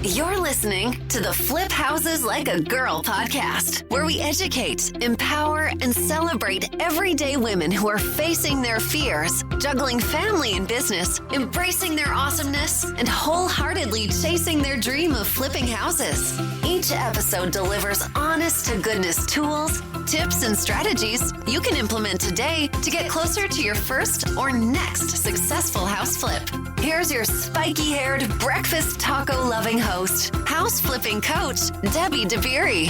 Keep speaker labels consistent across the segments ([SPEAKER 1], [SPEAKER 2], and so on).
[SPEAKER 1] You're listening to the Flip Houses Like a Girl podcast, where we educate, empower, and celebrate everyday women who are facing their fears, juggling family and business, embracing their awesomeness, and wholeheartedly chasing their dream of flipping houses. Each episode delivers honest to goodness tools, tips, and strategies you can implement today to get closer to your first or next successful house flip. Here's your spiky-haired, breakfast taco-loving host, house flipping coach, Debbie DeBeery.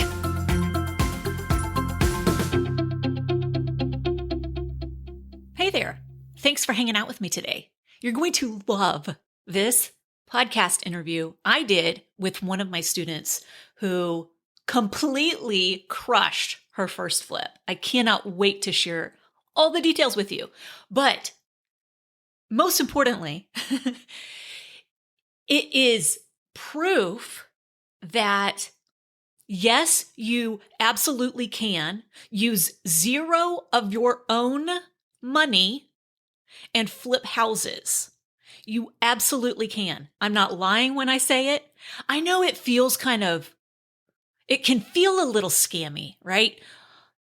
[SPEAKER 2] Hey there. Thanks for hanging out with me today. You're going to love this podcast interview I did with one of my students who completely crushed her first flip. I cannot wait to share all the details with you. But most importantly, it is proof that yes, you absolutely can use zero of your own money and flip houses. You absolutely can. I'm not lying when I say it. I know it can feel a little scammy, right?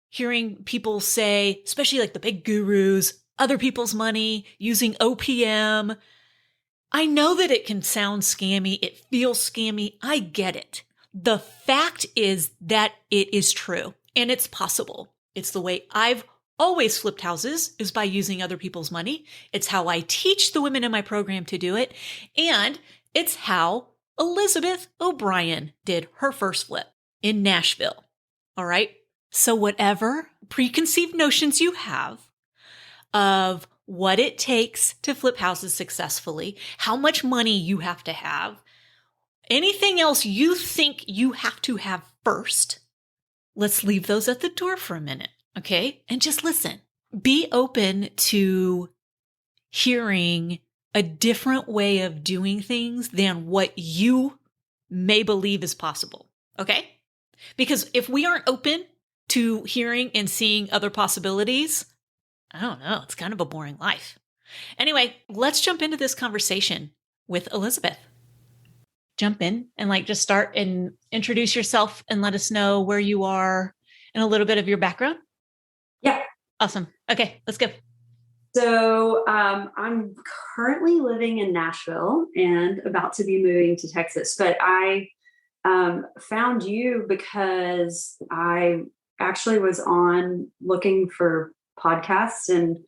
[SPEAKER 2] Hearing people say, especially like the big gurus, other people's money, using OPM. I know that it can sound scammy. It feels scammy. I get it. The fact is that it is true and it's possible. It's the way I've always flipped houses, is by using other people's money. It's how I teach the women in my program to do it. And it's how Elizabeth O'Brien did her first flip in Nashville. All right. So whatever preconceived notions you have of what it takes to flip houses successfully, how much money you have to have, anything else you think you have to have first, let's leave those at the door for a minute, okay? And just listen. Be open to hearing a different way of doing things than what you may believe is possible, okay? Because if we aren't open to hearing and seeing other possibilities, I don't know, it's kind of a boring life. Anyway, let's jump into this conversation with Elizabeth. Jump in and just start and introduce yourself and let us know where you are and a little bit of your background.
[SPEAKER 3] Yeah.
[SPEAKER 2] Awesome. Okay, let's go.
[SPEAKER 3] So I'm currently living in Nashville and about to be moving to Texas, but I found you because I actually was on looking for podcasts, and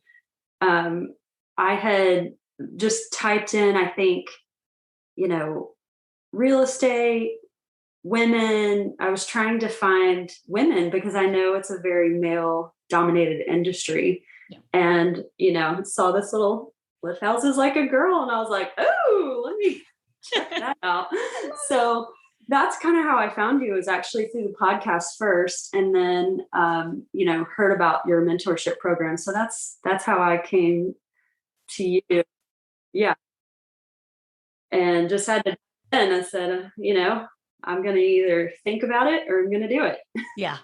[SPEAKER 3] I had just typed in, I think, real estate, women. I was trying to find women because I know it's a very male dominated industry.
[SPEAKER 2] Yeah.
[SPEAKER 3] And, saw this little Flip Houses Like a Girl. And I was like, oh, let me check that out. So that's kind of how I found you, is actually through the podcast first. And then, heard about your mentorship program. So that's how I came to you. Yeah. And just had to, and I said, I'm going to either think about it or I'm going to do it.
[SPEAKER 2] Yeah.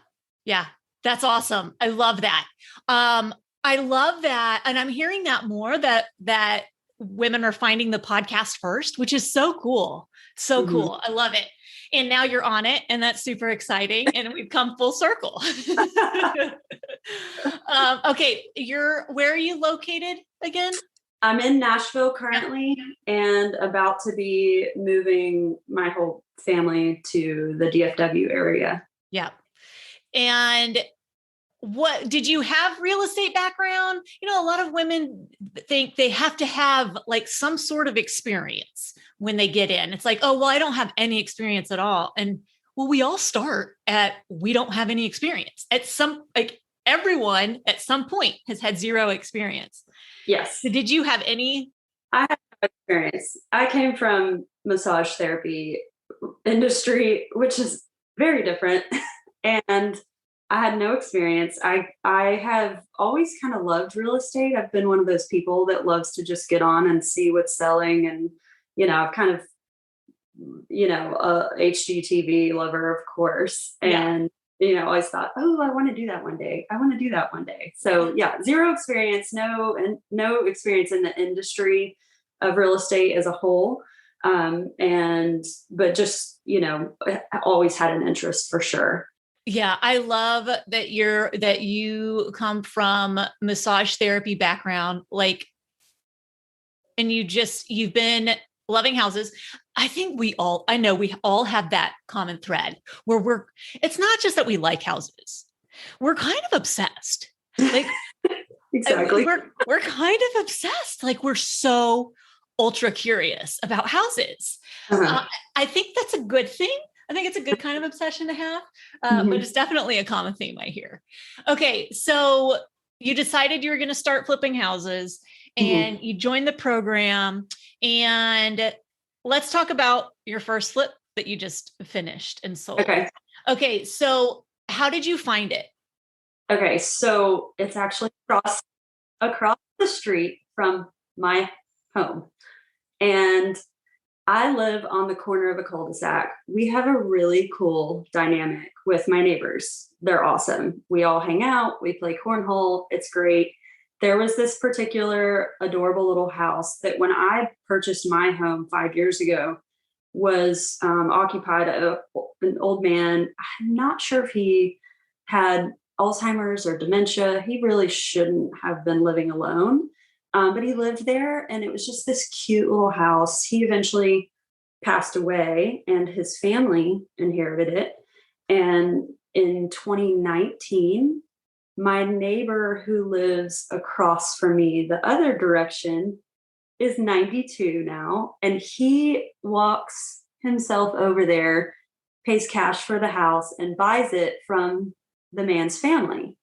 [SPEAKER 2] Yeah. That's awesome. I love that. I love that. And I'm hearing that more, that women are finding the podcast first, which is so cool. So cool. I love it. And now you're on it, and that's super exciting. And we've come full circle. Okay. Where are you located again?
[SPEAKER 3] I'm in Nashville currently and about to be moving my whole family to the DFW area.
[SPEAKER 2] Yeah. And what did you have real estate background? A lot of women think they have to have some sort of experience when they get in. It's like, oh, well, I don't have any experience at all. And well, we all start at, we don't have any experience everyone at some point has had zero experience.
[SPEAKER 3] Yes.
[SPEAKER 2] So did you have any?
[SPEAKER 3] I have no experience. I came from massage therapy industry, which is very different. And I had no experience. I have always kind of loved real estate. I've been one of those people that loves to just get on and see what's selling. And, I've kind of, a HGTV lover, of course. And, always thought, oh, I want to do that one day. So yeah, zero experience, no experience in the industry of real estate as a whole. But just, I always had an interest for sure.
[SPEAKER 2] Yeah, I love that you come from massage therapy background, like, and you've been loving houses. I know we all have that common thread where it's not just that we like houses. We're kind of obsessed. Like,
[SPEAKER 3] Exactly.
[SPEAKER 2] we're kind of obsessed. Like, we're so ultra curious about houses. I think that's a good thing. I think it's a good kind of obsession to have, but it's definitely a common theme I hear. Okay, so you decided you were going to start flipping houses, and you joined the program. And let's talk about your first flip that you just finished and sold. Okay, so how did you find it?
[SPEAKER 3] Okay, so it's actually across the street from my home. And I live on the corner of a cul-de-sac. We have a really cool dynamic with my neighbors. They're awesome. We all hang out, we play cornhole. It's great. There was this particular adorable little house that when I purchased my home 5 years ago was occupied an old man. I'm not sure if he had Alzheimer's or dementia. He really shouldn't have been living alone. But he lived there, and it was just this cute little house. He eventually passed away, and his family inherited it. And in 2019, my neighbor who lives across from me, the other direction, is 92 now, and he walks himself over there, pays cash for the house, and buys it from the man's family.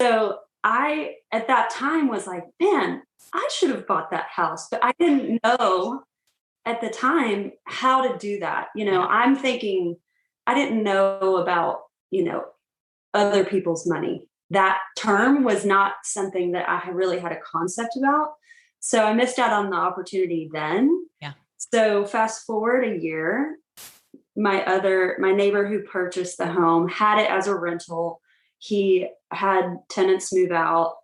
[SPEAKER 3] So I, at that time, was like, man, I should have bought that house, but I didn't know at the time how to do that. I'm thinking I didn't know about, other people's money. That term was not something that I really had a concept about. So I missed out on the opportunity then.
[SPEAKER 2] Yeah.
[SPEAKER 3] So fast forward a year, my neighbor who purchased the home had it as a rental. He had tenants move out.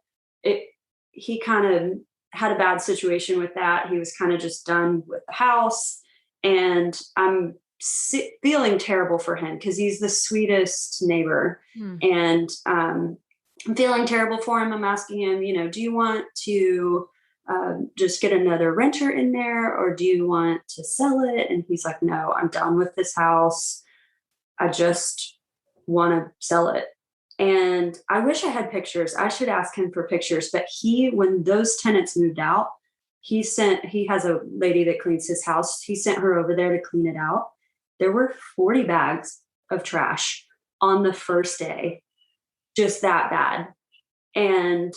[SPEAKER 3] He kind of had a bad situation with that. He was kind of just done with the house. And I'm feeling terrible for him because he's the sweetest neighbor. And I'm feeling terrible for him. I'm asking him, do you want to just get another renter in there, or do you want to sell it? And he's like, no, I'm done with this house. I just want to sell it. And I wish I had pictures. I should ask him for pictures. But when those tenants moved out, he has a lady that cleans his house. He sent her over there to clean it out. There were 40 bags of trash on the first day, just that bad. And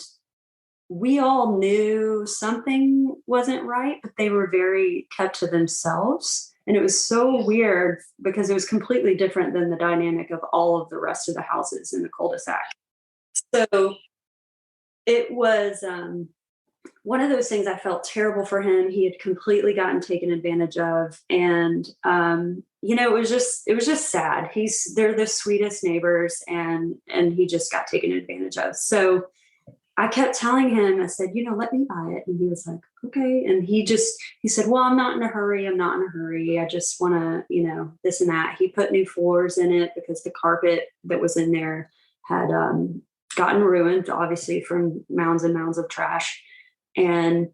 [SPEAKER 3] we all knew something wasn't right, but they were very kept to themselves. And it was so weird because it was completely different than the dynamic of all of the rest of the houses in the cul-de-sac. So it was one of those things. I felt terrible for him. He had completely gotten taken advantage of. And, it was just sad. They're the sweetest neighbors, and he just got taken advantage of. So I kept telling him, I said, let me buy it. And he was like, okay. And he said, well, I'm not in a hurry. I just want to, this and that. He put new floors in it because the carpet that was in there had gotten ruined, obviously, from mounds and mounds of trash. And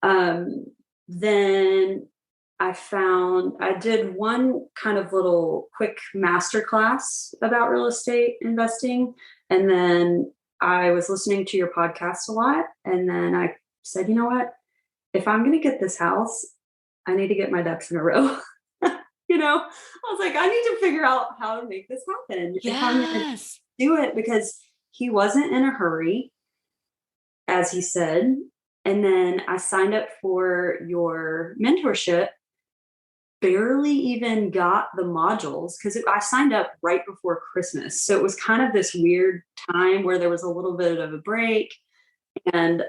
[SPEAKER 3] then I did one kind of little quick masterclass about real estate investing. And then I was listening to your podcast a lot. And then I said, you know what? If I'm going to get this house, I need to get my ducks in a row. I was like, I need to figure out how to make this happen.
[SPEAKER 2] Yes.
[SPEAKER 3] If I'm going to do it, because he wasn't in a hurry, as he said. And then I signed up for your mentorship, barely even got the modules because I signed up right before Christmas. So it was kind of this weird time where there was a little bit of a break, and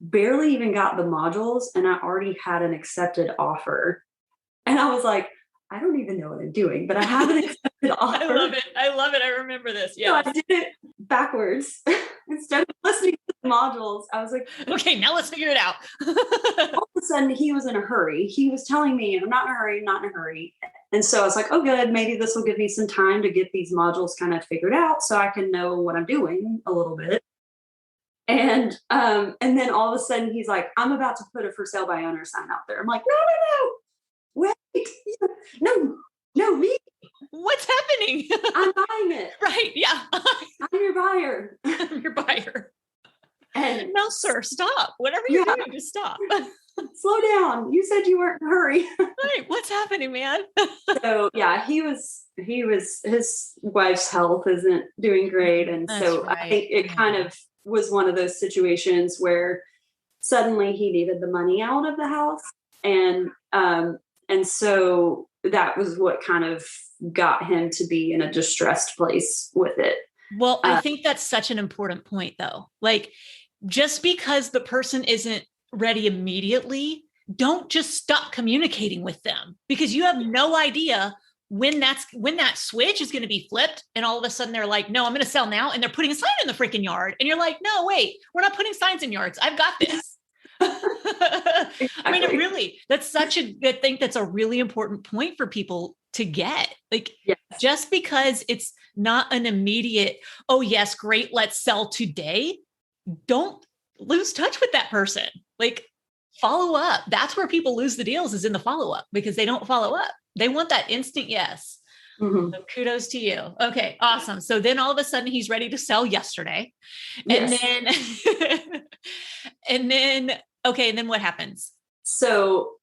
[SPEAKER 3] barely even got the modules. And I already had an accepted offer. And I was like, I don't even know what I'm doing, but I have an accepted
[SPEAKER 2] I love it. I love it. I remember this. Yeah.
[SPEAKER 3] So I did it backwards. Instead of listening to the modules, I was like,
[SPEAKER 2] okay, now let's figure it out.
[SPEAKER 3] all of a sudden he was in a hurry. He was telling me, I'm not in a hurry, not in a hurry. And so I was like, oh, good. Maybe this will give me some time to get these modules kind of figured out so I can know what I'm doing a little bit. And then all of a sudden he's like, I'm about to put a for sale by owner sign out there. I'm like, no, wait, no, me.
[SPEAKER 2] What's happening?
[SPEAKER 3] I'm buying it.
[SPEAKER 2] Right. Yeah.
[SPEAKER 3] I'm your buyer.
[SPEAKER 2] I'm your buyer.
[SPEAKER 3] And
[SPEAKER 2] no, sir, stop. Whatever you're doing, just stop.
[SPEAKER 3] Slow down. You said you weren't in a hurry.
[SPEAKER 2] Right. What's happening, man?
[SPEAKER 3] So yeah, his wife's health isn't doing great. And
[SPEAKER 2] That's
[SPEAKER 3] so
[SPEAKER 2] right.
[SPEAKER 3] I think it kind of was one of those situations where suddenly he needed the money out of the house. And so that was what kind of got him to be in a distressed place with it.
[SPEAKER 2] Well, I think that's such an important point though. Like, just because the person isn't ready immediately, don't just stop communicating with them, because you have no idea when that switch is going to be flipped. And all of a sudden they're like, no, I'm going to sell now. And they're putting a sign in the freaking yard. And you're like, no, wait, we're not putting signs in yards. I've got this. I mean, I think that's a really important point for people to get. Like, yes. Just because it's not an immediate, oh yes, great, let's sell today. Don't lose touch with that person. Like, follow up. That's where people lose the deals, is in the follow-up, because they don't follow up. They want that instant yes. Mm-hmm. So kudos to you. Okay, awesome. So then all of a sudden he's ready to sell yesterday. And yes. and then what happens?
[SPEAKER 3] So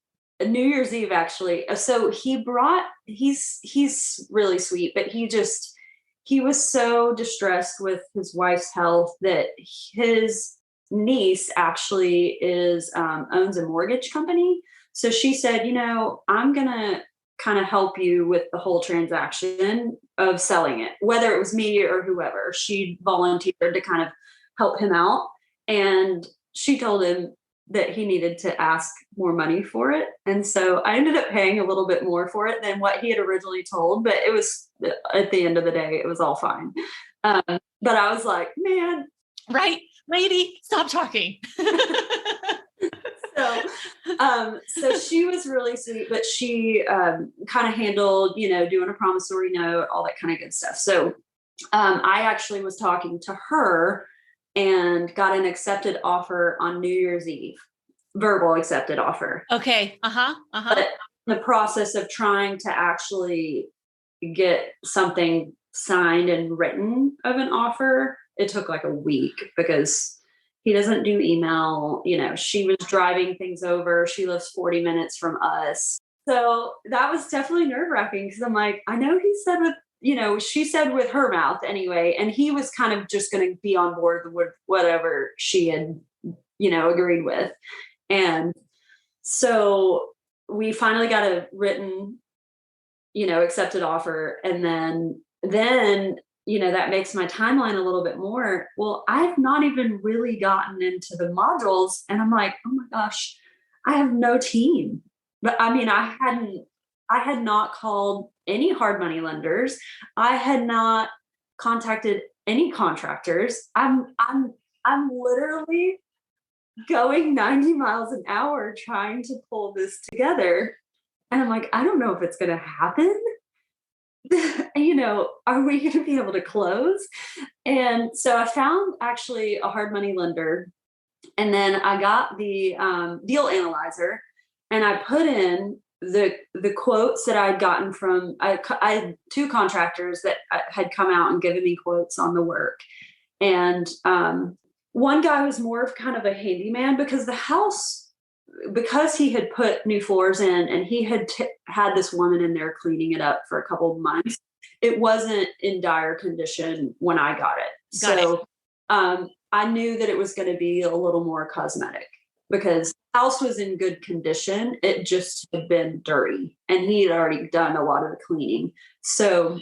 [SPEAKER 3] New Year's Eve, actually. So he's really sweet, but he was so distressed with his wife's health that his niece actually owns a mortgage company. So she said, I'm going to kind of help you with the whole transaction of selling it, whether it was me or whoever. She volunteered to kind of help him out. And she told him that he needed to ask more money for it. And so I ended up paying a little bit more for it than what he had originally told, but it was, at the end of the day, it was all fine. But I was like, man.
[SPEAKER 2] Right. Lady, stop talking.
[SPEAKER 3] So she was really sweet, but she kind of handled, doing a promissory note, all that kind of good stuff. So I actually was talking to her and got an accepted offer on New Year's Eve, verbal accepted offer.
[SPEAKER 2] Okay.
[SPEAKER 3] But in the process of trying to actually get something signed and written of an offer, it took like a week, because he doesn't do email. She was driving things over. She lives 40 minutes from us. So that was definitely nerve-wracking, because I'm like, I know he said she said with her mouth anyway, and he was kind of just going to be on board with whatever she had, agreed with. And so we finally got a written, accepted offer. And then, that makes my timeline a little bit more. Well, I've not even really gotten into the modules, and I'm like, oh my gosh, I have no team. But I mean, I had not called any hard money lenders. I had not contacted any contractors. I'm literally going 90 miles an hour trying to pull this together. And I'm like, I don't know if it's going to happen. Are we going to be able to close? And so I found actually a hard money lender, and then I got the deal analyzer, and I put in the quotes that I'd gotten from, I had two contractors that had come out and given me quotes on the work. And one guy was more of kind of a handyman, because the house, because he had put new floors in, and he had had this woman in there cleaning it up for a couple of months, it wasn't in dire condition when I got it. So I knew that it was going to be a little more cosmetic, because the house was in good condition. It just had been dirty, and he had already done a lot of the cleaning. So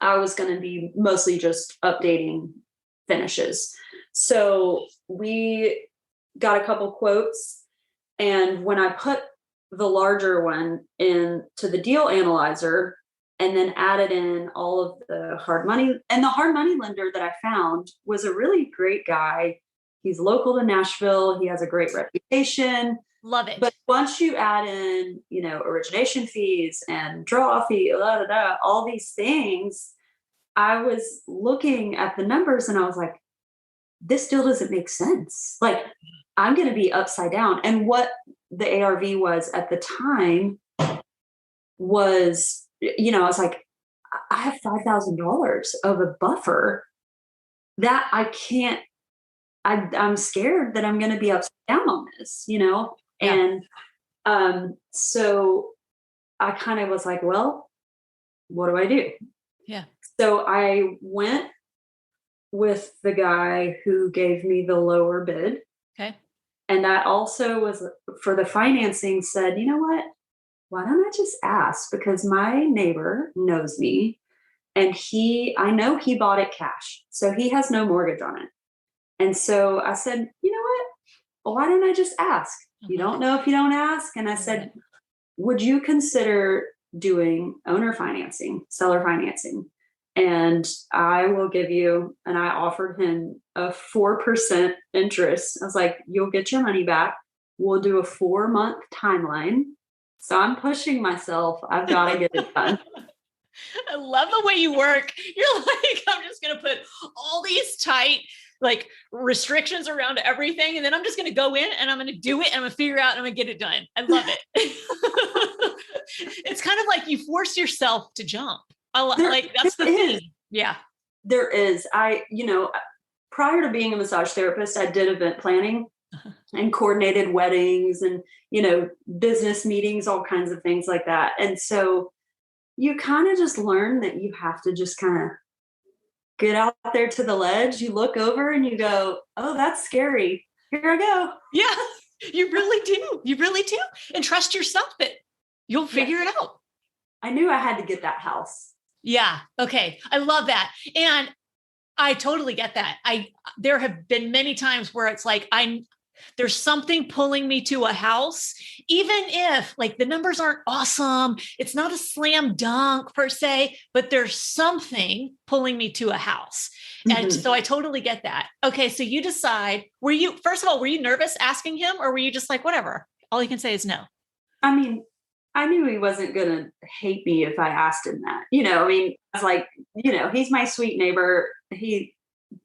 [SPEAKER 3] I was going to be mostly just updating finishes. So we got a couple quotes. And when I put the larger one into the deal analyzer, and then added in all of the hard money. And the hard money lender that I found was a really great guy. He's local to Nashville. He has a great reputation.
[SPEAKER 2] Love it.
[SPEAKER 3] But once you add in, origination fees and draw fee, all these things, I was looking at the numbers and I was like, this deal doesn't make sense. Like, I'm going to be upside down. And what the ARV was at the time was, I was like, I have $5,000 of a buffer that I can't, I'm scared that I'm going to be upside down on this,
[SPEAKER 2] Yeah.
[SPEAKER 3] And so I kind of was like, well, what do I do?
[SPEAKER 2] Yeah.
[SPEAKER 3] So I went with the guy who gave me the lower bid.
[SPEAKER 2] Okay.
[SPEAKER 3] And I also was, for the financing, said, you know what? Why don't I just ask? Because my neighbor knows me and I know he bought it cash. So he has no mortgage on it. And so I said, you know what? Well, why don't I just ask? You don't know if you don't ask. And I said, would you consider doing owner financing, seller financing? And I will give you, and I offered him a 4% interest. I was like, you'll get your money back. We'll do a 4-month timeline. So I'm pushing myself. I've got to get it done.
[SPEAKER 2] I love the way you work. You're like, I'm just going to put all these tight, like, restrictions around everything. And then I'm just going to go in and I'm going to do it. And I'm going to figure out and I'm going to get it done. I love it. It's kind of like you force yourself to jump. That's the thing. Yeah.
[SPEAKER 3] There is. Prior to being a massage therapist, I did event planning and coordinated weddings and, business meetings, all kinds of things like that. And so you kind of just learn that you have to just kind of get out there to the ledge. You look over and you go, oh, that's scary. Here I go.
[SPEAKER 2] Yeah, you really do. You really do. And trust yourself that you'll figure it out.
[SPEAKER 3] I knew I had to get that house.
[SPEAKER 2] Yeah. Okay. I love that. And I totally get that. There have been many times where it's like, there's something pulling me to a house, even if like the numbers aren't awesome. It's not a slam dunk per se, but there's something pulling me to a house. Mm-hmm. And so I totally get that. Okay. So you decide, first of all, were you nervous asking him or were you just like, whatever, all you can say is no?
[SPEAKER 3] I mean, I knew he wasn't going to hate me if I asked him that, I was like, he's my sweet neighbor. He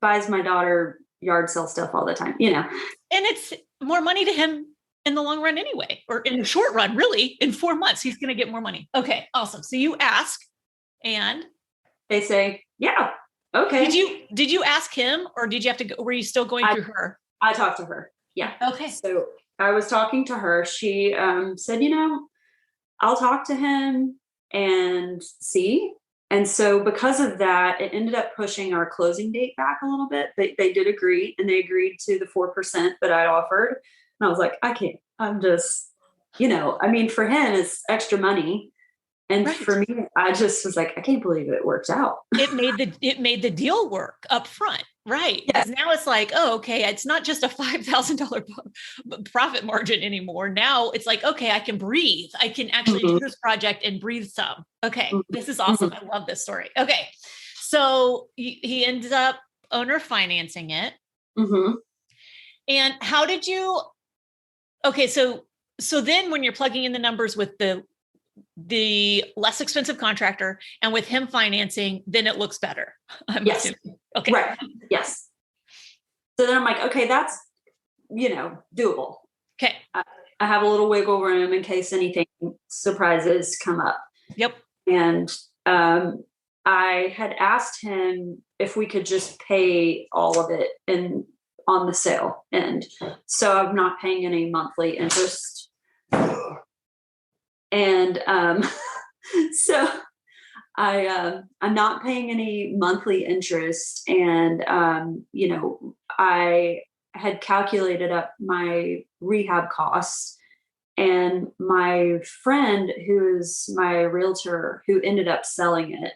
[SPEAKER 3] buys my daughter yard sale stuff all the time, And
[SPEAKER 2] it's more money to him in the long run anyway, or in the short run, really. In 4 months, he's going to get more money. Okay, awesome. So you ask and
[SPEAKER 3] they say, yeah, okay.
[SPEAKER 2] Did you ask him or did you have to go, were you still going through her?
[SPEAKER 3] I talked to her. Yeah.
[SPEAKER 2] Okay.
[SPEAKER 3] So I was talking to her. She said, I'll talk to him and see. And so because of that, it ended up pushing our closing date back a little bit. They did agree, and they agreed to the 4% that I offered. And I was like, I can't, I'm just, for him, it's extra money. And right. For me, I just was like, I can't believe it worked out.
[SPEAKER 2] It made the deal work up front. Right.
[SPEAKER 3] Yeah.
[SPEAKER 2] Now it's like, oh, okay. It's not just a $5,000 profit margin anymore. Now it's like, okay, I can breathe. I can actually do this project and breathe some. Okay. This is awesome. I love this story. Okay. So he ended up owner financing it.
[SPEAKER 3] Mm-hmm.
[SPEAKER 2] And how did you, okay. So then when you're plugging in the numbers with the less expensive contractor and with him financing, then it looks better.
[SPEAKER 3] Yes.
[SPEAKER 2] Assuming. Okay.
[SPEAKER 3] Right. Yes. So then I'm like, okay, that's, doable.
[SPEAKER 2] Okay.
[SPEAKER 3] I have a little wiggle room in case anything surprises come up.
[SPEAKER 2] Yep.
[SPEAKER 3] And I had asked him if we could just pay all of it on the sale. And so I'm not paying any monthly interest. And so I'm not paying any monthly interest. And, I had calculated up my rehab costs, and my friend, who is my realtor who ended up selling it,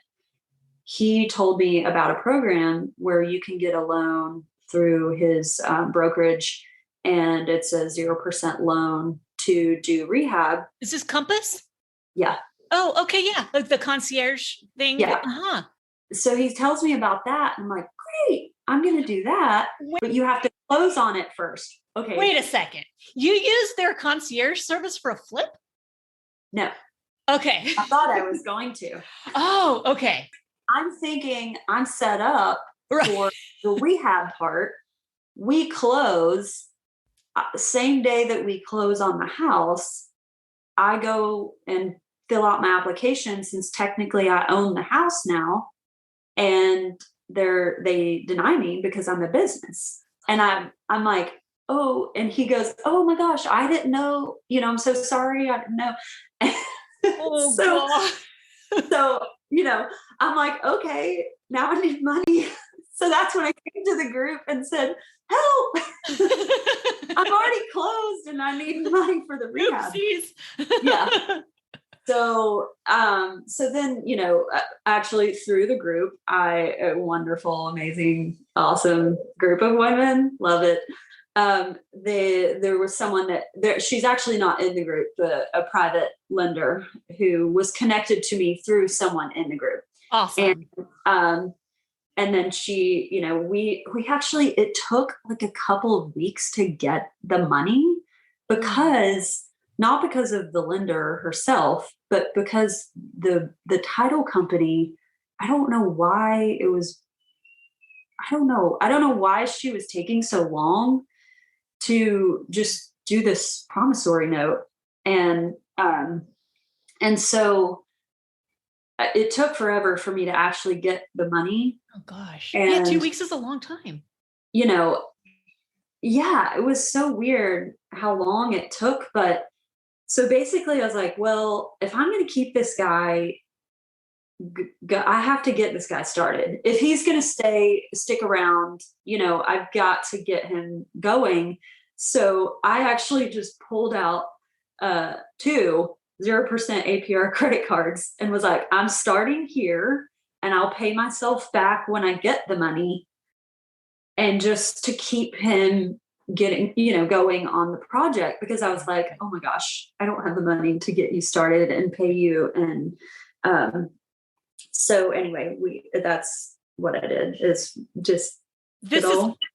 [SPEAKER 3] he told me about a program where you can get a loan through his brokerage, and it's a 0% loan to do rehab.
[SPEAKER 2] Is this Compass?
[SPEAKER 3] Yeah.
[SPEAKER 2] Oh, okay. Yeah. Like the concierge thing.
[SPEAKER 3] Yeah.
[SPEAKER 2] Uh-huh.
[SPEAKER 3] So he tells me about that. I'm like, great, I'm going to do that. But you have to close on it first. Okay.
[SPEAKER 2] Wait a second. You use their concierge service for a flip?
[SPEAKER 3] No.
[SPEAKER 2] Okay.
[SPEAKER 3] I thought I was going to.
[SPEAKER 2] Oh, okay.
[SPEAKER 3] I'm thinking I'm set up for the rehab part. We close same day that we close on the house. I go and fill out my application since technically I own the house now, and they deny me because I'm a business. And I'm like, oh, and he goes, oh my gosh, I didn't know, I'm so sorry. I didn't know.
[SPEAKER 2] Oh,
[SPEAKER 3] so, I'm like, okay, now I need money. So that's when I came to the group and said, help, I'm already closed and I need money for the rehab. Yeah. So then, actually through the group, a wonderful, amazing, awesome group of women, love it. There was someone she's actually not in the group, but a private lender who was connected to me through someone in the group.
[SPEAKER 2] Awesome.
[SPEAKER 3] And then she, we actually, it took like a couple of weeks to get the money not because of the lender herself, but because the title company, I don't know why why she was taking so long to just do this promissory note. And so it took forever for me to actually get the money.
[SPEAKER 2] Oh gosh.
[SPEAKER 3] And,
[SPEAKER 2] yeah, 2 weeks is a long time.
[SPEAKER 3] Yeah, it was so weird how long it took. But so basically I was like, well, if I'm going to keep this guy, I have to get this guy started. If he's going to stick around, I've got to get him going. So I actually just pulled out 2 0% APR credit cards and was like, I'm starting here and I'll pay myself back when I get the money. And just to keep him getting, going on the project, because I was like, oh my gosh, I don't have the money to get you started and pay you. And so anyway, that's what I did, is just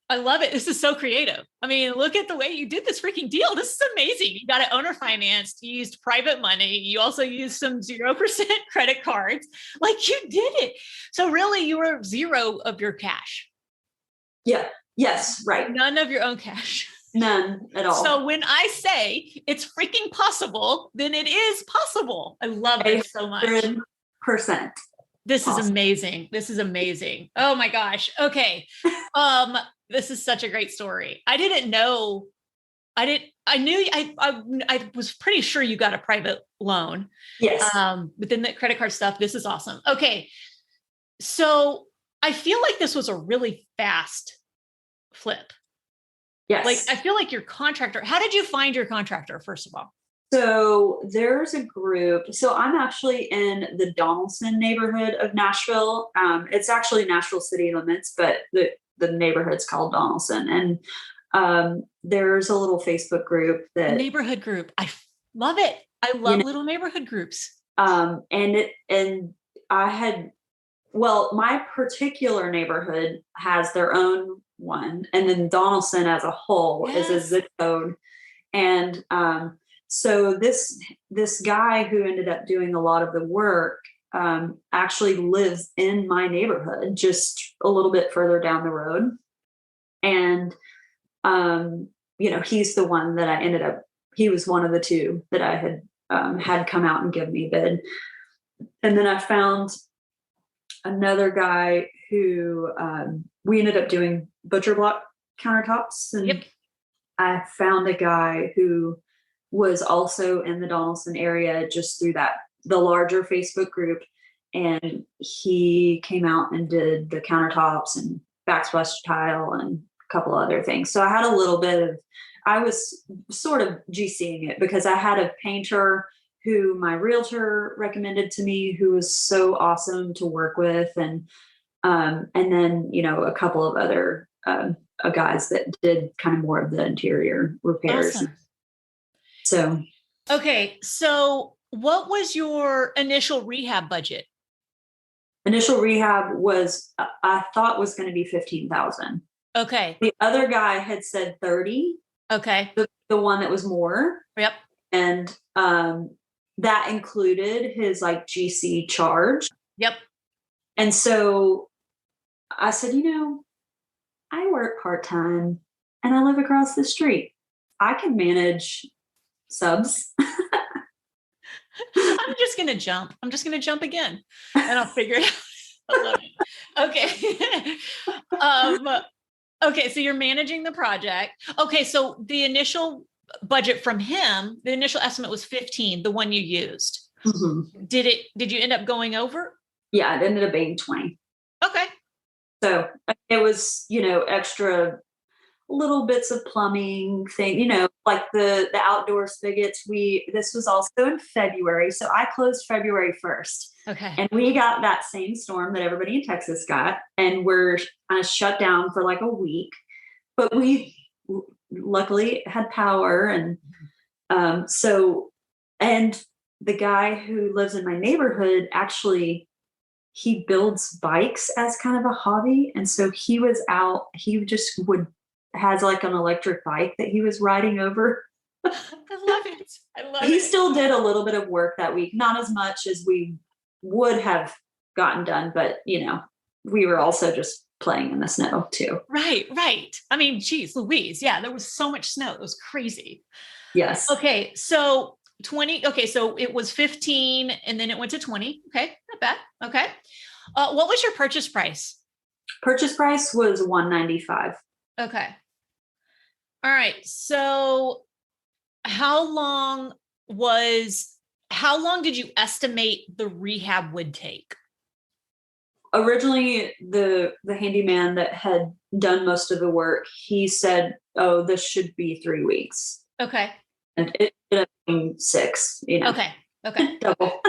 [SPEAKER 2] I love it. This is so creative. I mean, look at the way you did this freaking deal. This is amazing. You got it owner financed. You used private money. You also used some 0% credit cards. Like, you did it. So really you were 0 of your cash.
[SPEAKER 3] Yeah. Yes. Right.
[SPEAKER 2] None of your own cash.
[SPEAKER 3] None at all.
[SPEAKER 2] So when I say it's freaking possible, then it is possible. I love it so much.
[SPEAKER 3] 100%.
[SPEAKER 2] This is amazing. This is amazing. Oh my gosh. Okay. This is such a great story. I didn't know. I was pretty sure you got a private loan.
[SPEAKER 3] Yes.
[SPEAKER 2] But then the credit card stuff, this is awesome. Okay. So I feel like this was a really fast flip.
[SPEAKER 3] Yes.
[SPEAKER 2] Like, I feel like your contractor, how did you find your contractor, first of all?
[SPEAKER 3] So there's a group. So I'm actually in the Donaldson neighborhood of Nashville. It's actually Nashville city limits, but the neighborhood's called Donaldson. And there's a little Facebook group
[SPEAKER 2] neighborhood group. I love it. I love little neighborhood groups. My particular neighborhood has their own one, and then Donaldson as a whole is a zip code. And so this guy who ended up doing a lot of the work actually lives in my neighborhood, just a little bit further down the road. And he's the one that he was one of the 2 that I had come out and give me a bid. And then I found another guy who we ended up doing butcher block countertops. And I found a guy who was also in the Donaldson area just through the larger Facebook group. And he came out and did the countertops and backsplash tile and a couple other things. So I had a little bit I was sort of GCing it, because I had a painter who my realtor recommended to me, who was so awesome to work with. And then, a couple of other guys that did kind of more of the interior repairs. Awesome.
[SPEAKER 3] So,
[SPEAKER 2] okay. So what was your initial rehab budget?
[SPEAKER 3] Initial rehab was, I thought was going to be 15,000.
[SPEAKER 2] Okay.
[SPEAKER 3] The other guy had said 30.
[SPEAKER 2] Okay.
[SPEAKER 3] The one that was more.
[SPEAKER 2] Yep.
[SPEAKER 3] And that included his like GC charge.
[SPEAKER 2] Yep.
[SPEAKER 3] And so I said, I work part-time and I live across the street. I can manage subs.
[SPEAKER 2] I'm just going to jump. I'm just going to jump again and I'll figure it out. I love it. Okay. Okay. So you're managing the project. Okay. So the initial budget from him, the initial estimate was 15, the one you used.
[SPEAKER 3] Mm-hmm.
[SPEAKER 2] Did you end up going over?
[SPEAKER 3] Yeah, it ended up being 20.
[SPEAKER 2] Okay.
[SPEAKER 3] So it was, extra little bits of plumbing thing, like the outdoor spigots. This was also in February. So I closed February 1st.
[SPEAKER 2] Okay.
[SPEAKER 3] And we got that same storm that everybody in Texas got. And we're kind of shut down for like a week. But we luckily had power. And and the guy who lives in my neighborhood, actually, he builds bikes as kind of a hobby. And so he was out, he just has like an electric bike that he was riding over.
[SPEAKER 2] I love it.
[SPEAKER 3] He still did a little bit of work that week, not as much as we would have gotten done, but we were also just playing in the snow too.
[SPEAKER 2] Right. I mean, geez, Louise. Yeah, there was so much snow. It was crazy.
[SPEAKER 3] Yes.
[SPEAKER 2] Okay. So 20. Okay. So it was 15 and then it went to 20. Okay. Not bad. Okay. What was your purchase price?
[SPEAKER 3] Purchase price was $195.
[SPEAKER 2] Okay. All right. So how long did you estimate the rehab would take?
[SPEAKER 3] Originally, the handyman that had done most of the work, he said, "Oh, this should be 3 weeks."
[SPEAKER 2] Okay.
[SPEAKER 3] And it ended up being 6.
[SPEAKER 2] Okay.
[SPEAKER 3] Double.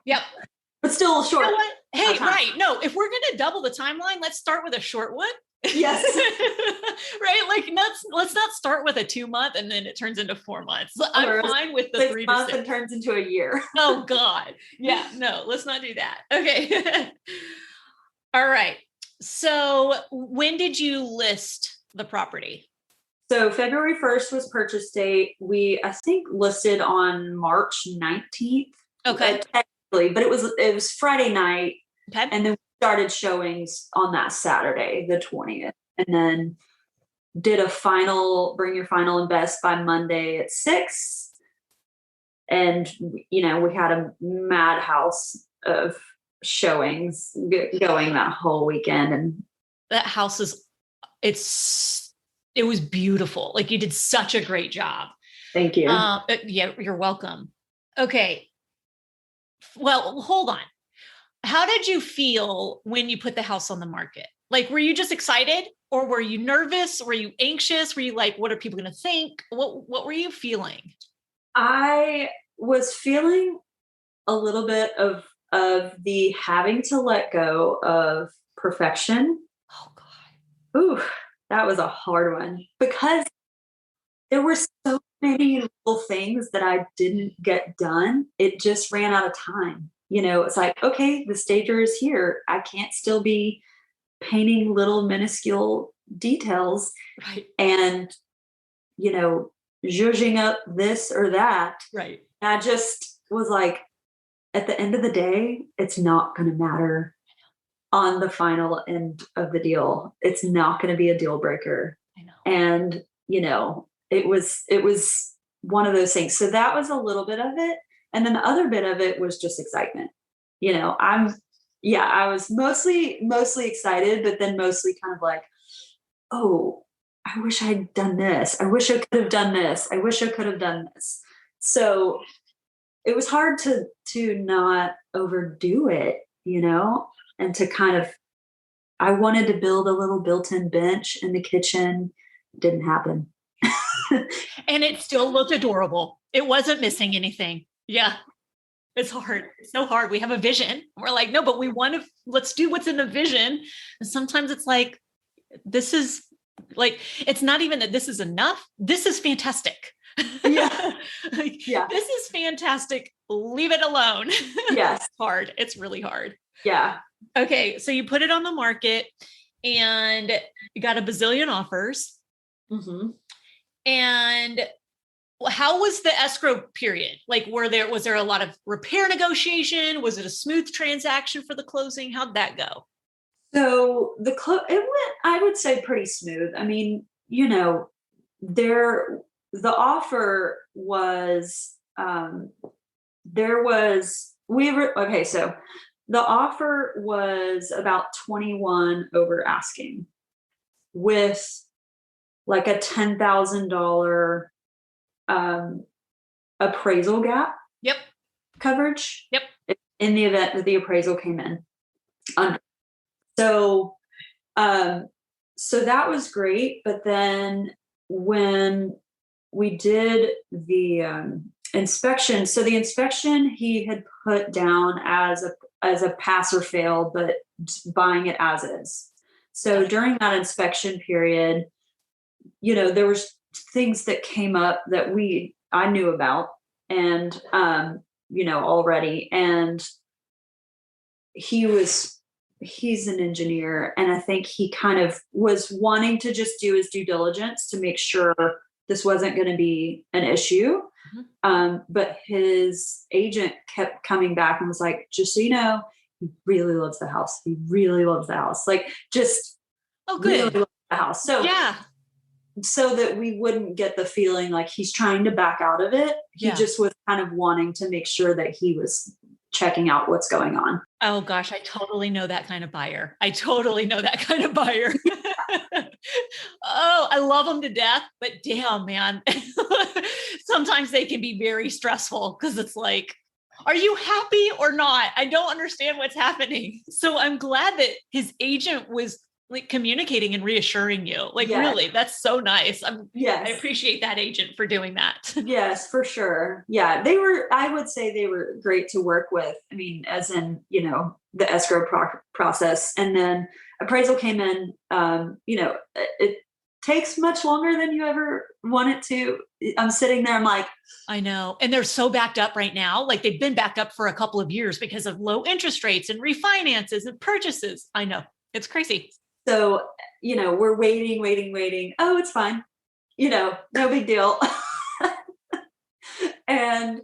[SPEAKER 2] Yep.
[SPEAKER 3] But still short.
[SPEAKER 2] You know what? Hey, right. No, if we're going to double the timeline, let's start with a short one.
[SPEAKER 3] Yes.
[SPEAKER 2] Right. Like let's not start with a 2-month and then it turns into 4 months. I'm fine with the 3 to 6
[SPEAKER 3] and turns into a year.
[SPEAKER 2] Oh God. Yeah. No, let's not do that. Okay. All right. So when did you list the property?
[SPEAKER 3] So February 1st was purchase date. We, I think, listed on March 19th.
[SPEAKER 2] Okay.
[SPEAKER 3] Technically, but it was Friday night.
[SPEAKER 2] Okay.
[SPEAKER 3] And then we started showings on that Saturday, the 20th. And then did a bring your final and best by Monday at 6. And, we had a madhouse of showings going that whole weekend. And
[SPEAKER 2] that house it was beautiful. Like you did such a great job.
[SPEAKER 3] Thank you.
[SPEAKER 2] Yeah, you're welcome. Okay. Well, hold on. How did you feel when you put the house on the market? Like, were you just excited or were you nervous? Were you anxious? Were you like, what are people going to think? What were you feeling? I
[SPEAKER 3] was feeling a little bit of the having to let go of perfection.
[SPEAKER 2] Oh God.
[SPEAKER 3] Ooh, that was a hard one because there were so many little things that I didn't get done. It just ran out of time. It's like, okay, the stager is here. I can't still be painting little minuscule details.
[SPEAKER 2] Right.
[SPEAKER 3] And, zhuzhing up this or that.
[SPEAKER 2] Right.
[SPEAKER 3] And I just was like, at the end of the day, it's not going to matter on the final end of the deal. It's not going to be a deal breaker.
[SPEAKER 2] I know.
[SPEAKER 3] And, it was one of those things. So that was a little bit of it. And then the other bit of it was just excitement. I was mostly excited, but then mostly kind of like, oh, I wish I'd done this. I wish I could have done this. I wish I could have done this. So it was hard to not overdo it, and to kind of, I wanted to build a little built-in bench in the kitchen. Didn't happen.
[SPEAKER 2] And it still looked adorable. It wasn't missing anything. Yeah. It's hard. It's so hard. We have a vision. We're like, no, but let's do what's in the vision. And sometimes it's like, this is like, it's not even that this is enough. This is fantastic.
[SPEAKER 3] Yeah.
[SPEAKER 2] Like,
[SPEAKER 3] Yeah.
[SPEAKER 2] this is fantastic. Leave it alone.
[SPEAKER 3] Yes.
[SPEAKER 2] It's hard. It's really hard.
[SPEAKER 3] Yeah.
[SPEAKER 2] Okay. So you put it on the market and you got a bazillion offers.
[SPEAKER 3] Mm-hmm.
[SPEAKER 2] And how was the escrow period? Like, was there a lot of repair negotiation? Was it a smooth transaction for the closing? How'd that go?
[SPEAKER 3] So it went, I would say, pretty smooth. I mean, the offer was, okay. So the offer was about 21 over asking with like a $10,000 appraisal gap.
[SPEAKER 2] Yep.
[SPEAKER 3] Coverage.
[SPEAKER 2] Yep.
[SPEAKER 3] In the event that the appraisal came in under. So that was great. But then when we did the inspection, so the inspection he had put down as a pass or fail, but buying it as is. So during that inspection period, there was things that came up that I knew about and, already. And he's an engineer. And I think he kind of was wanting to just do his due diligence to make sure this wasn't going to be an issue. Mm-hmm. But his agent kept coming back and was like, just so you know, he really loves the house. He really loves the house. Like, just
[SPEAKER 2] good.
[SPEAKER 3] Really loves the house. So
[SPEAKER 2] yeah.
[SPEAKER 3] So that we wouldn't get the feeling like he's trying to back out of it. He just was kind of wanting to make sure that he was checking out what's going on.
[SPEAKER 2] Oh gosh, I totally know that kind of buyer. Oh, I love them to death, but damn, man. Sometimes they can be very stressful because it's like, are you happy or not? I don't understand what's happening. So I'm glad that his agent was like communicating and reassuring you. Like, really, that's so nice. I appreciate that agent for doing that.
[SPEAKER 3] Yes, for sure. Yeah. I would say they were great to work with. I mean, as in, the escrow process, and then appraisal came in, it takes much longer than you ever want it to. I'm sitting there, I'm like,
[SPEAKER 2] I know. And they're so backed up right now. Like, they've been backed up for a couple of years because of low interest rates and refinances and purchases. I know. It's crazy.
[SPEAKER 3] So, we're waiting. Oh, it's fine. No big deal. And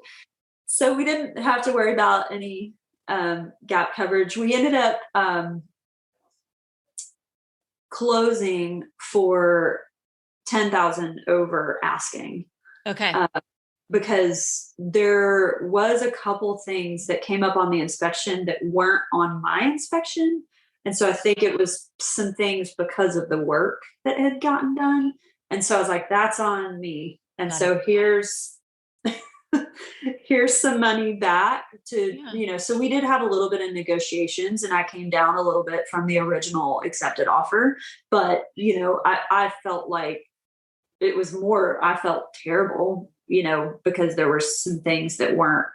[SPEAKER 3] so we didn't have to worry about any gap coverage. We ended up closing for 10,000 over asking.
[SPEAKER 2] Okay.
[SPEAKER 3] Because there was a couple things that came up on the inspection that weren't on my inspection. And so I think it was some things because of the work that had gotten done. And so I was like, that's on me. And so here's some money back to, so we did have a little bit of negotiations, and I came down a little bit from the original accepted offer. But, I felt like it was more, I felt terrible, because there were some things that weren't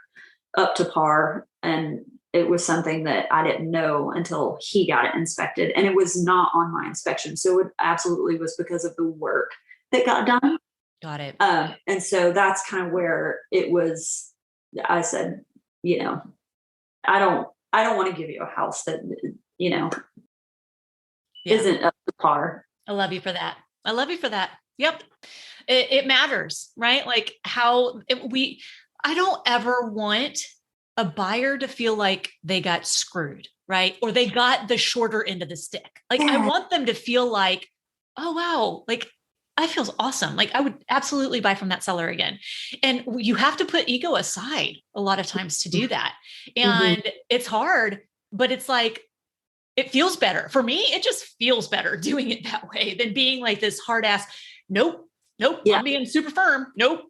[SPEAKER 3] up to par, and it was something that I didn't know until he got it inspected, and it was not on my inspection. So it absolutely was because of the work that got done.
[SPEAKER 2] Got it.
[SPEAKER 3] And so that's kind of where it was. I said, I don't want to give you a house that, isn't up to par.
[SPEAKER 2] I love you for that. Yep. It matters, right? Like I don't ever want a buyer to feel like they got screwed, right? Or they got the shorter end of the stick. Like, I want them to feel like, oh, wow, like, that feels awesome. Like, I would absolutely buy from that seller again. And you have to put ego aside a lot of times to do that. And it's hard, but it's like, it feels better. For me, it just feels better doing it that way than being like this hard ass, nope, I'm being super firm. Nope.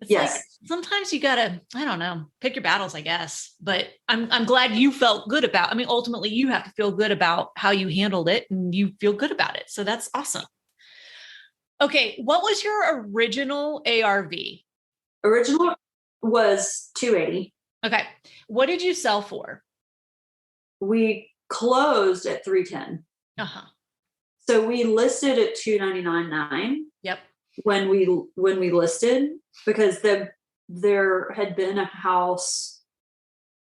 [SPEAKER 2] It's like, sometimes you gotta, I don't know, pick your battles, I guess. But I'm glad you felt good about, ultimately you have to feel good about how you handled it, and you feel good about it. So that's awesome. Okay. What was your original ARV?
[SPEAKER 3] Original was 280.
[SPEAKER 2] Okay. What did you sell for?
[SPEAKER 3] We closed at 310.
[SPEAKER 2] Uh-huh.
[SPEAKER 3] So we listed at 299.9.
[SPEAKER 2] Yep.
[SPEAKER 3] when we listed, because there had been a house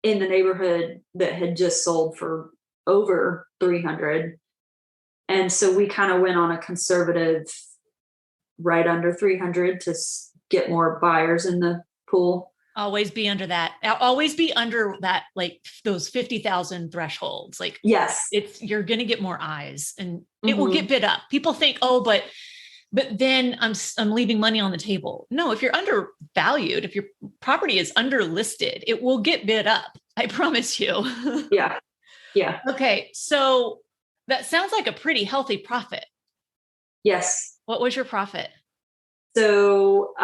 [SPEAKER 3] in the neighborhood that had just sold for over 300. And so we kind of went on a conservative right under 300 to get more buyers in the pool.
[SPEAKER 2] Always be under that. Always be under that, like those 50,000 thresholds. Like,
[SPEAKER 3] yes,
[SPEAKER 2] you're going to get more eyes, and it will get bid up. People think, oh, but then I'm leaving money on the table. No, if you're undervalued, if your property is underlisted, it will get bid up. I promise you.
[SPEAKER 3] Yeah. Yeah.
[SPEAKER 2] Okay. So that sounds like a pretty healthy profit.
[SPEAKER 3] Yes.
[SPEAKER 2] What was your profit?
[SPEAKER 3] So,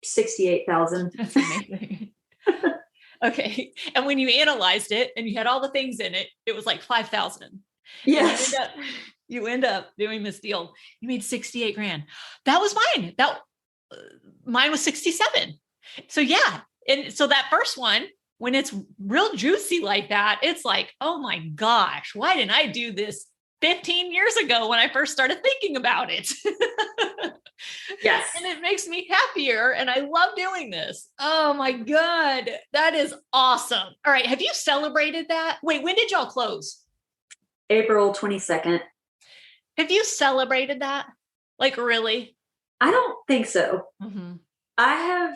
[SPEAKER 3] 68,000.
[SPEAKER 2] That's amazing. Okay. And when you analyzed it and you had all the things in it, it was like 5,000.
[SPEAKER 3] Yes.
[SPEAKER 2] You end up doing this deal. You made 68 grand. That was mine. Mine was 67. So yeah. And so that first one, when it's real juicy like that, it's like, oh my gosh, why didn't I do this 15 years ago when I first started thinking about it?
[SPEAKER 3] Yes.
[SPEAKER 2] And it makes me happier. And I love doing this. Oh my God. That is awesome. All right. Have you celebrated that? Wait, when did y'all close?
[SPEAKER 3] April 22nd.
[SPEAKER 2] Have you celebrated that? Like, really?
[SPEAKER 3] I don't think so.
[SPEAKER 2] Mm-hmm.
[SPEAKER 3] I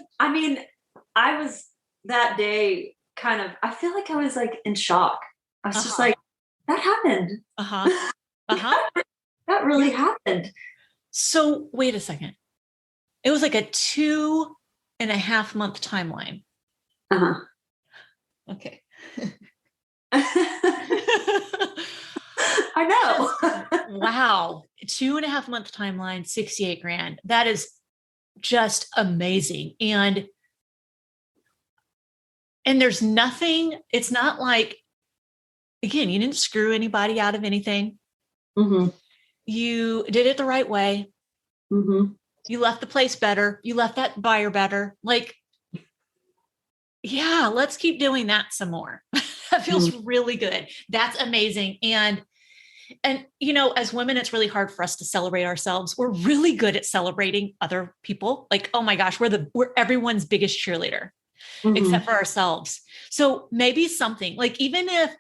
[SPEAKER 3] was that day I feel like I was like in shock. I was just like, that happened. That really happened.
[SPEAKER 2] So wait a second. It was like a 2.5 month timeline. Okay.
[SPEAKER 3] I know.
[SPEAKER 2] Wow. 2.5 month timeline, 68 grand. That is just amazing. And there's nothing, it's not like, again, you didn't screw anybody out of anything.
[SPEAKER 3] Mm-hmm.
[SPEAKER 2] You did it the right way.
[SPEAKER 3] Mm-hmm.
[SPEAKER 2] You left the place better. You left that buyer better. Like, yeah, let's keep doing that some more. That feels really good. That's amazing. And as women, it's really hard for us to celebrate ourselves. We're really good at celebrating other people. Like, oh my gosh, we're everyone's biggest cheerleader, except for ourselves. So maybe something like, even if,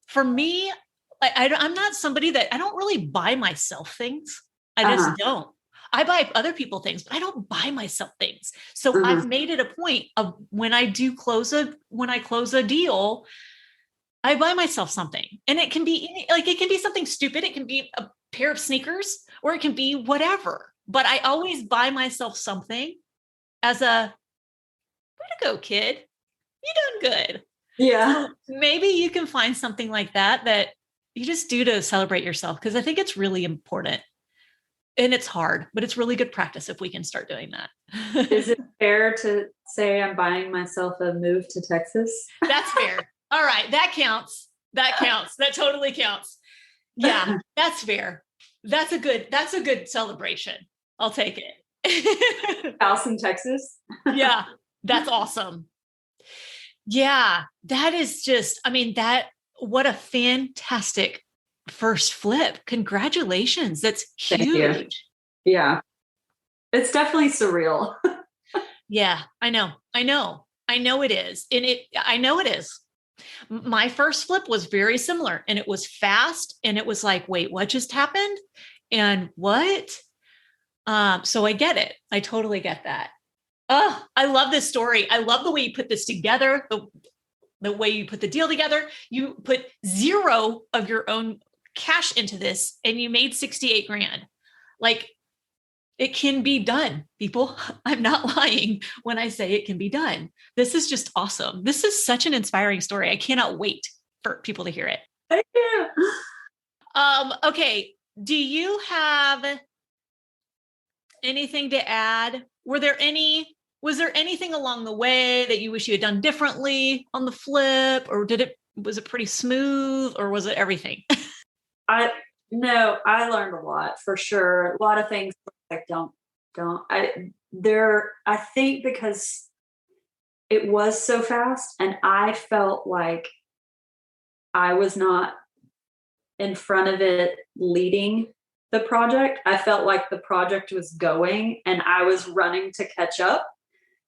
[SPEAKER 2] for me, I'm not somebody that I don't really buy myself things. I just don't. I buy other people things, but I don't buy myself things. So I've made it a point of when I close a deal, I buy myself something, and it can be something stupid. It can be a pair of sneakers, or it can be whatever, but I always buy myself something as a way to go, kid. You done good.
[SPEAKER 3] Yeah.
[SPEAKER 2] So maybe you can find something like that you just do to celebrate yourself. Cause I think it's really important, and it's hard, but it's really good practice if we can start doing that.
[SPEAKER 3] Is it fair to say I'm buying myself a move to Texas?
[SPEAKER 2] That's fair. All right. That counts. That totally counts. Yeah, that's fair. That's a good celebration. I'll take it.
[SPEAKER 3] House in Texas.
[SPEAKER 2] Yeah, that's awesome. Yeah, that is just, what a fantastic first flip. Congratulations. That's huge.
[SPEAKER 3] Yeah. It's definitely surreal.
[SPEAKER 2] Yeah, I know it is. I know it is. My first flip was very similar, and it was fast, and it was like, wait, what just happened? And what? So I get it. I totally get that. Oh, I love this story. I love the way you put this together. The way you put the deal together. You put 0 of your own cash into this, and you made 68 grand. Like, it can be done, people. I'm not lying when I say it can be done. This is just awesome. This is such an inspiring story. I cannot wait for people to hear it.
[SPEAKER 3] Thank you.
[SPEAKER 2] Okay. Do you have anything to add? Was there anything along the way that you wish you had done differently on the flip, or was it pretty smooth, or was it everything?
[SPEAKER 3] No, I learned a lot for sure. A lot of things like I think because it was so fast, and I felt like I was not in front of it leading the project. I felt like the project was going and I was running to catch up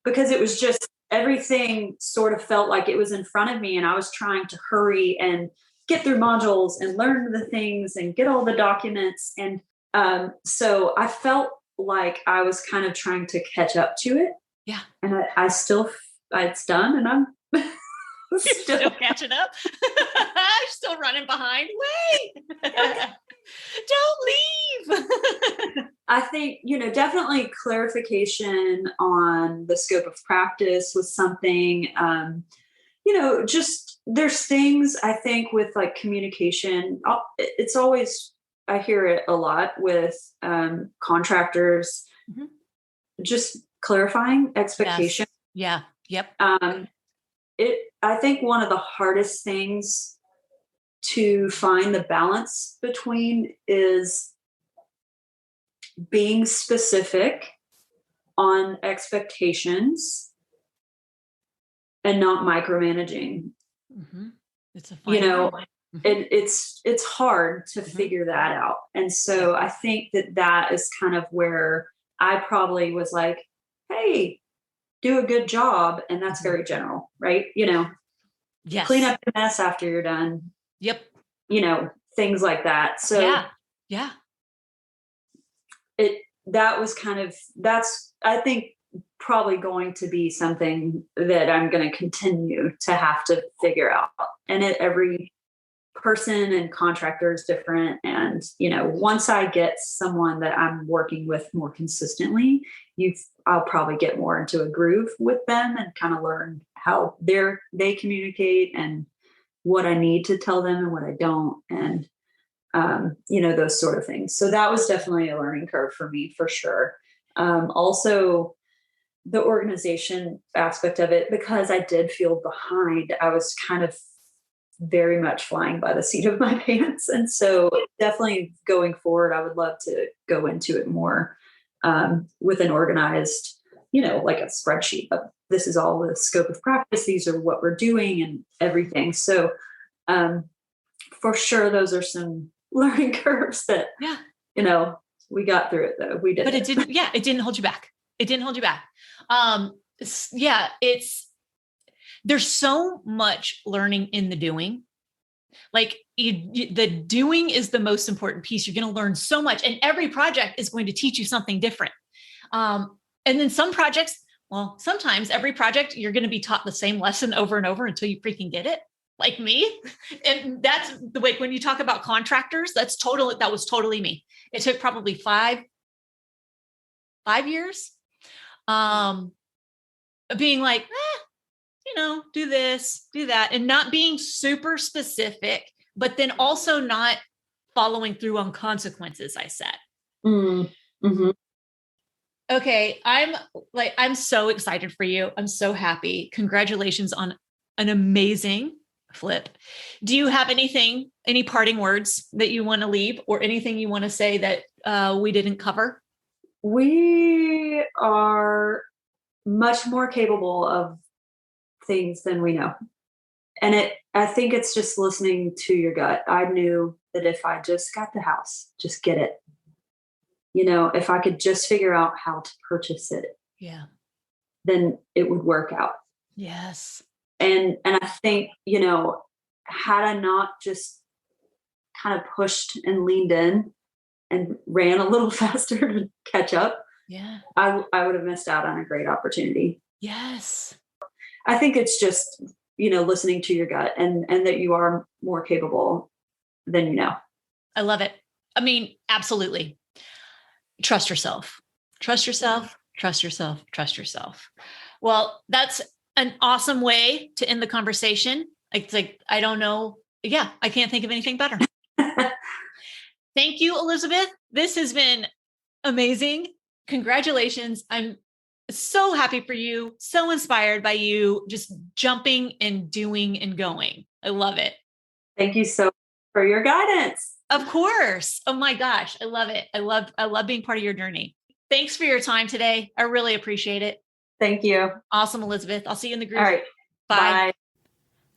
[SPEAKER 3] because it was just everything sort of felt like it was in front of me and I was trying to hurry and get through modules and learn the things and get all the documents. And so I felt like I was kind of trying to catch up to it.
[SPEAKER 2] Yeah.
[SPEAKER 3] And it's done and I'm
[SPEAKER 2] still catching up. I'm still running behind. Wait, don't leave.
[SPEAKER 3] I think, definitely clarification on the scope of practice was something, just there's things I think with like communication, it's always, I hear it a lot with contractors, just clarifying expectations.
[SPEAKER 2] Yes. Yeah. Yep.
[SPEAKER 3] I think one of the hardest things to find the balance between is being specific on expectations and not micromanaging.
[SPEAKER 2] It's a fine line.
[SPEAKER 3] It's hard to figure that out. And so I think that is kind of where I probably was like, hey, do a good job. And that's very general, right?
[SPEAKER 2] Yes.
[SPEAKER 3] Clean up the mess after you're done.
[SPEAKER 2] Yep.
[SPEAKER 3] Things like that. So
[SPEAKER 2] yeah.
[SPEAKER 3] That's I think probably going to be something that I'm going to continue to have to figure out. And every person and contractor is different. And, once I get someone that I'm working with more consistently, I'll probably get more into a groove with them and kind of learn how they communicate and what I need to tell them and what I don't. And, those sort of things. So that was definitely a learning curve for me for sure. Also the organization aspect of it, because I did feel behind, I was kind of very much flying by the seat of my pants. And so definitely going forward, I would love to go into it more with an organized, like a spreadsheet of this is all the scope of practice. These are what we're doing and everything. So for sure, those are some learning curves that, we got through it though. We did.
[SPEAKER 2] But it didn't hold you back. It didn't hold you back. There's so much learning in the doing. Like the doing is the most important piece. You're going to learn so much, and every project is going to teach you something different. And then sometimes every project you're going to be taught the same lesson over and over until you freaking get it. Like me. And that's the way, when you talk about contractors, that was totally me. It took probably 5 years, being like, do this, do that, and not being super specific, but then also not following through on consequences I set.
[SPEAKER 3] Mm-hmm.
[SPEAKER 2] Okay. I'm so excited for you. I'm so happy. Congratulations on an amazing flip. Do you have any parting words that you want to leave, or anything you want to say that we didn't cover?
[SPEAKER 3] We are much more capable of things than we know. And I think it's just listening to your gut. I knew that if I just got the house, just get it, if I could just figure out how to purchase it, then it would work out.
[SPEAKER 2] Yes.
[SPEAKER 3] And I think, had I not just kind of pushed and leaned in and ran a little faster to catch up, I would have missed out on a great opportunity.
[SPEAKER 2] Yes.
[SPEAKER 3] I think it's just, listening to your gut and that you are more capable than you know.
[SPEAKER 2] I love it. I mean, absolutely. Trust yourself. Trust yourself. Trust yourself. Trust yourself. Well, that's an awesome way to end the conversation. It's like, I don't know. Yeah, I can't think of anything better. Thank you, Elizabeth. This has been amazing. Congratulations. I'm so happy for you. So inspired by you just jumping and doing and going. I love it.
[SPEAKER 3] Thank you so much for your guidance.
[SPEAKER 2] Of course. Oh my gosh. I love it. I love being part of your journey. Thanks for your time today. I really appreciate it.
[SPEAKER 3] Thank you.
[SPEAKER 2] Awesome, Elizabeth. I'll see you in the group.
[SPEAKER 3] All right. Bye.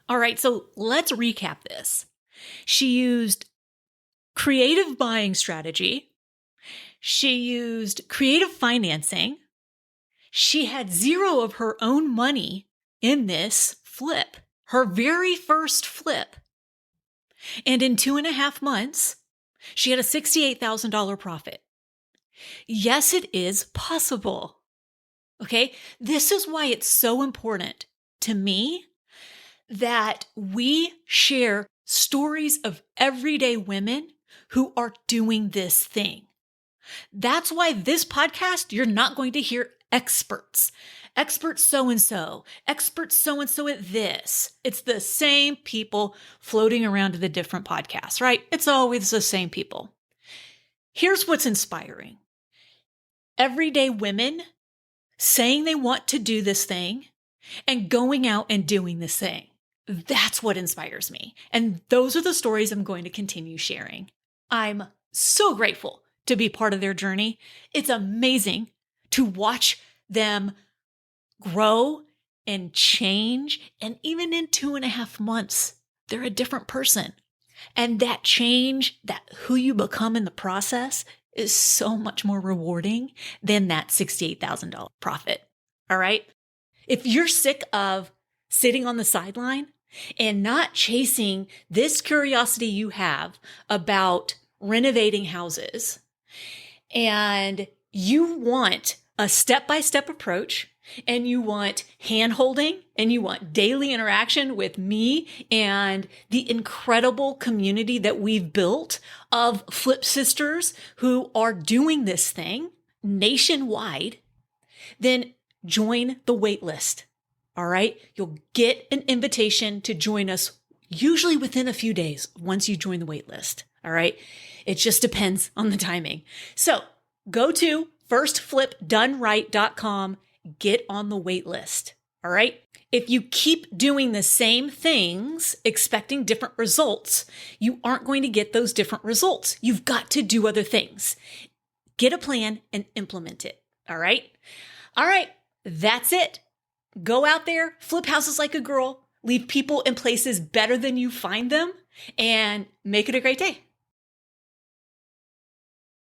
[SPEAKER 2] All right. So let's recap this. She used creative buying strategy She used creative financing. She had zero of her own money in this flip, her very first flip. And in 2.5 months, she had a $68,000 profit. Yes, it is possible. Okay? This is why it's so important to me that we share stories of everyday women who are doing this thing. That's why this podcast, you're not going to hear experts so-and-so, experts so-and-so at this. It's the same people floating around to the different podcasts, right? It's always the same people. Here's what's inspiring. Everyday women saying they want to do this thing and going out and doing this thing. That's what inspires me. And those are the stories I'm going to continue sharing. I'm so grateful to be part of their journey. It's amazing to watch them grow and change. And even in 2.5 months, they're a different person. And that change, that who you become in the process, is so much more rewarding than that $68,000 profit. All right? If you're sick of sitting on the sideline and not chasing this curiosity you have about renovating houses, and you want a step-by-step approach, and you want hand-holding, and you want daily interaction with me and the incredible community that we've built of FlipSisters who are doing this thing nationwide, then join the wait list. All right? You'll get an invitation to join us usually within a few days once you join the wait list. All right? It just depends on the timing. So go to firstflipdoneright.com. Get on the wait list. All right? If you keep doing the same things, expecting different results, you aren't going to get those different results. You've got to do other things. Get a plan and implement it. All right? All right. That's it. Go out there, flip houses like a girl, leave people in places better than you find them, and make it a great day.